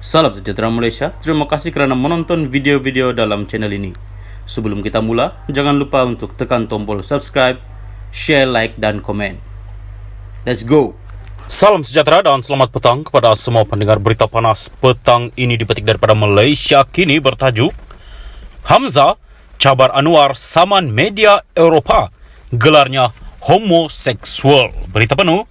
Salam sejahtera Malaysia, terima kasih kerana menonton video-video dalam channel ini. Sebelum kita mula, jangan lupa untuk tekan tombol subscribe, share, like dan komen. Let's go! Salam sejahtera dan selamat petang kepada semua pendengar berita panas petang ini dipetik daripada Malaysia kini bertajuk Hamzah cabar Anwar saman media Eropah, gelarnya homoseksual. Berita penuh.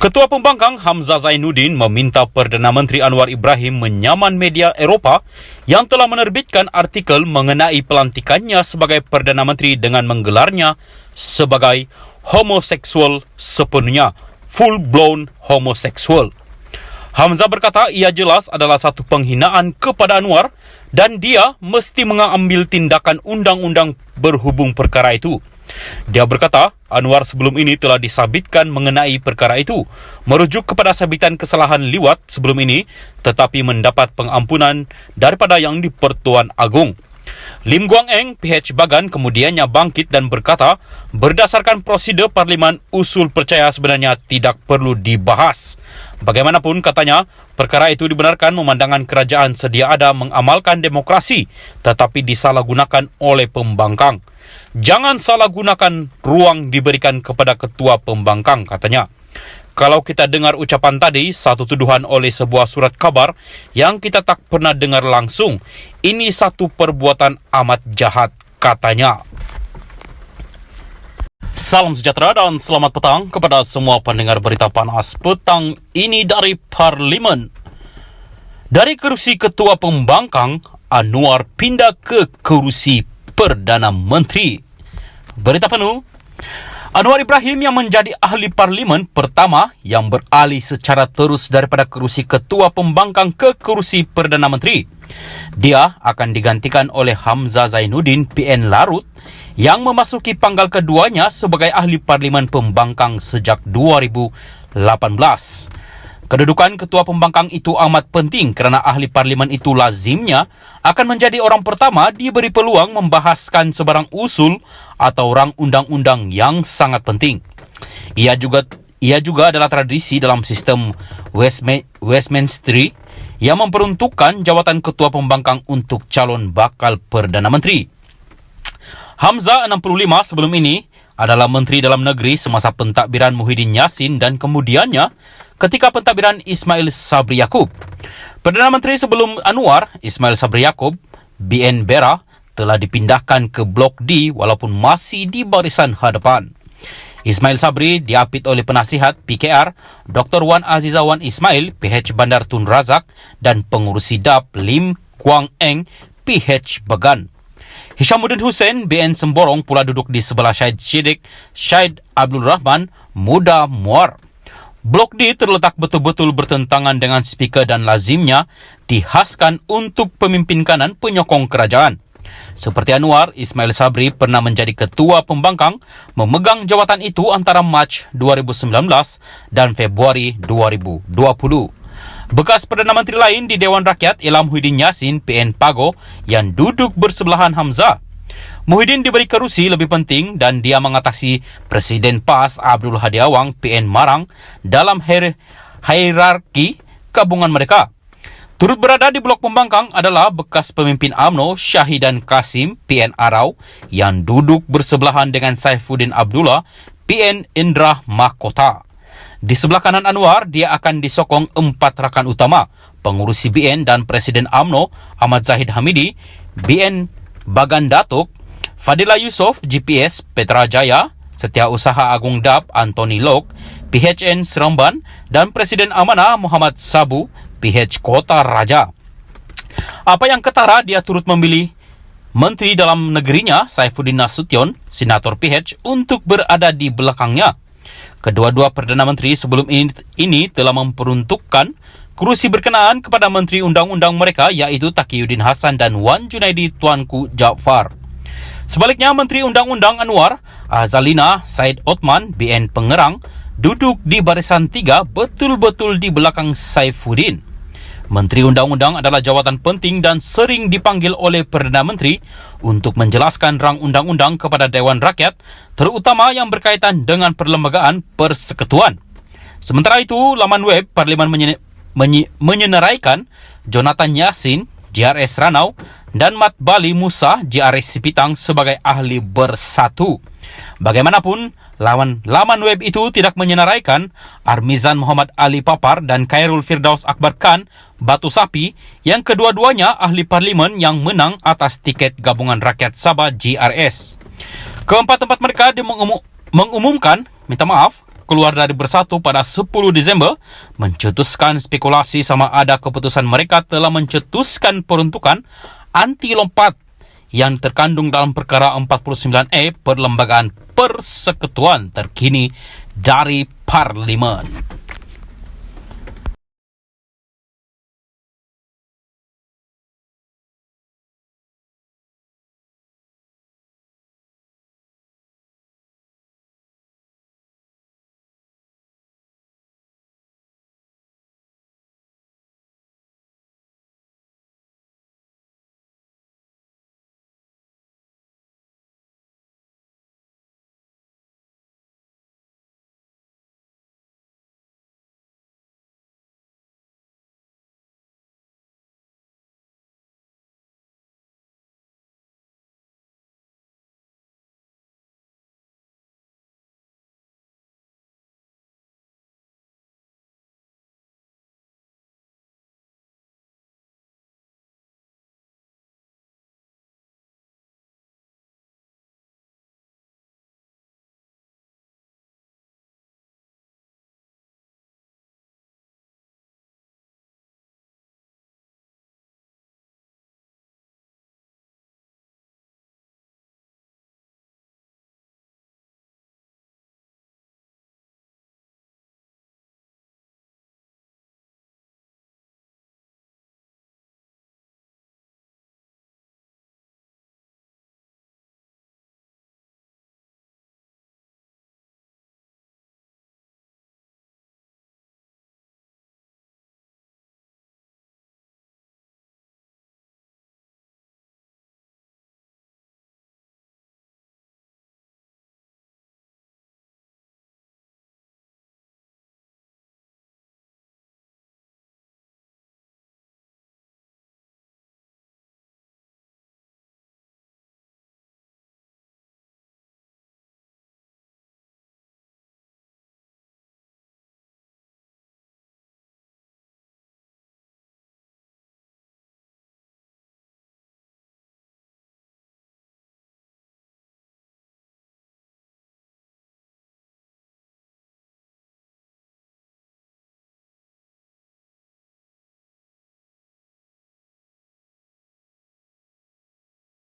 Ketua Pembangkang Hamzah Zainuddin meminta Perdana Menteri Anwar Ibrahim menyaman media Eropah yang telah menerbitkan artikel mengenai pelantikannya sebagai Perdana Menteri dengan menggelarnya sebagai homoseksual sepenuhnya, full-blown homoseksual. Hamzah berkata ia jelas adalah satu penghinaan kepada Anwar dan dia mesti mengambil tindakan undang-undang berhubung perkara itu. Dia berkata, Anwar sebelum ini telah disabitkan mengenai perkara itu, merujuk kepada sabitan kesalahan liwat sebelum ini, tetapi mendapat pengampunan daripada Yang di-Pertuan Agong. Lim Guang Eng, PH Bagan, kemudiannya bangkit dan berkata, berdasarkan prosedur Parlimen, usul percaya sebenarnya tidak perlu dibahas. Bagaimanapun, katanya, perkara itu dibenarkan memandangkan kerajaan sedia ada mengamalkan demokrasi, tetapi disalahgunakan oleh pembangkang. Jangan salah gunakan ruang diberikan kepada ketua pembangkang, katanya. Kalau kita dengar ucapan tadi, satu tuduhan oleh sebuah surat khabar yang kita tak pernah dengar langsung. Ini satu perbuatan amat jahat, katanya. Salam sejahtera dan selamat petang kepada semua pendengar berita panas petang ini dari Parlimen. Dari kerusi ketua pembangkang, Anwar pindah ke kerusi Perdana Menteri. Berita penuh. Anwar Ibrahim yang menjadi ahli parlimen pertama yang beralih secara terus daripada kerusi ketua pembangkang ke kerusi Perdana Menteri. Dia akan digantikan oleh Hamzah Zainuddin PN Larut yang memasuki panggal keduanya sebagai ahli parlimen pembangkang sejak 2018. Kedudukan ketua pembangkang itu amat penting kerana ahli parlimen itu lazimnya akan menjadi orang pertama diberi peluang membahaskan sebarang usul atau rang undang-undang yang sangat penting. Ia juga adalah tradisi dalam sistem Westminster yang memperuntukkan jawatan ketua pembangkang untuk calon bakal Perdana Menteri. Hamzah 65 sebelum ini adalah Menteri Dalam Negeri semasa pentadbiran Muhyiddin Yassin dan kemudiannya ketika pentadbiran Ismail Sabri Yaakob. Perdana Menteri sebelum Anwar, Ismail Sabri Yaakob, BN Bera, telah dipindahkan ke Blok D walaupun masih di barisan hadapan. Ismail Sabri diapit oleh penasihat PKR, Dr. Wan Aziza Wan Ismail, PH Bandar Tun Razak dan pengurusi DAP Lim Guang Eng, PH Bagan. Hishamuddin Hussein, BN Semborong pula duduk di sebelah Syed Siddiq, Syed Abdul Rahman, Muda Muar. Blok D terletak betul-betul bertentangan dengan speaker dan lazimnya dihaskan untuk pemimpin kanan penyokong kerajaan. Seperti Anwar, Ismail Sabri pernah menjadi ketua pembangkang, memegang jawatan itu antara Mac 2019 dan Februari 2020. Bekas Perdana Menteri lain di Dewan Rakyat ialah Muhyiddin Yassin, PN Pago, yang duduk bersebelahan Hamzah. Muhyiddin diberi kerusi lebih penting dan dia mengatasi Presiden PAS Abdul Hadi Awang, PN Marang, dalam hierarki gabungan mereka. Turut berada di blok pembangkang adalah bekas pemimpin UMNO Syahidan Kasim, PN Arau, yang duduk bersebelahan dengan Saifuddin Abdullah, PN Indra Mahkota. Di sebelah kanan Anwar, dia akan disokong 4 rakan utama, pengurusi BN dan Presiden UMNO Ahmad Zahid Hamidi, BN Bagan Datuk, Fadila Yusof, GPS Petra Jaya, Setiausaha Agung DAP Anthony Lok, PHN Seremban dan Presiden Amanah Muhammad Sabu, PH Kota Raja. Apa yang ketara, dia turut memilih Menteri Dalam Negerinya Saifuddin Nasution, Senator PH, untuk berada di belakangnya. Kedua-dua Perdana Menteri sebelum ini telah memperuntukkan kerusi berkenaan kepada Menteri Undang-Undang mereka iaitu Taqiyuddin Hasan dan Wan Junaidi Tuanku Jaafar. Sebaliknya, Menteri Undang-Undang Anwar, Azalina Said Othman, BN Pengerang, duduk di barisan 3 betul-betul di belakang Saifuddin. Menteri Undang-Undang adalah jawatan penting dan sering dipanggil oleh Perdana Menteri untuk menjelaskan rang undang-undang kepada Dewan Rakyat, terutama yang berkaitan dengan perlembagaan persekutuan. Sementara itu, laman web Parlimen menyenaraikan Jonathan Yassin, JRS Ranau, dan Mat Bali Musa, JRS Sipitang sebagai ahli bersatu. Bagaimanapun, laman web itu tidak menyenaraikan Armizan Muhammad Ali Papar dan Khairul Firdaus Akbar Khan Batu Sapi yang kedua-duanya ahli parlimen yang menang atas tiket Gabungan Rakyat Sabah JRS. Keempat-empat mereka mengumumkan, keluar dari bersatu pada 10 Disember, mencetuskan spekulasi sama ada keputusan mereka telah mencetuskan peruntukan anti lompat yang terkandung dalam perkara 49E Perlembagaan Persekutuan terkini dari Parlimen.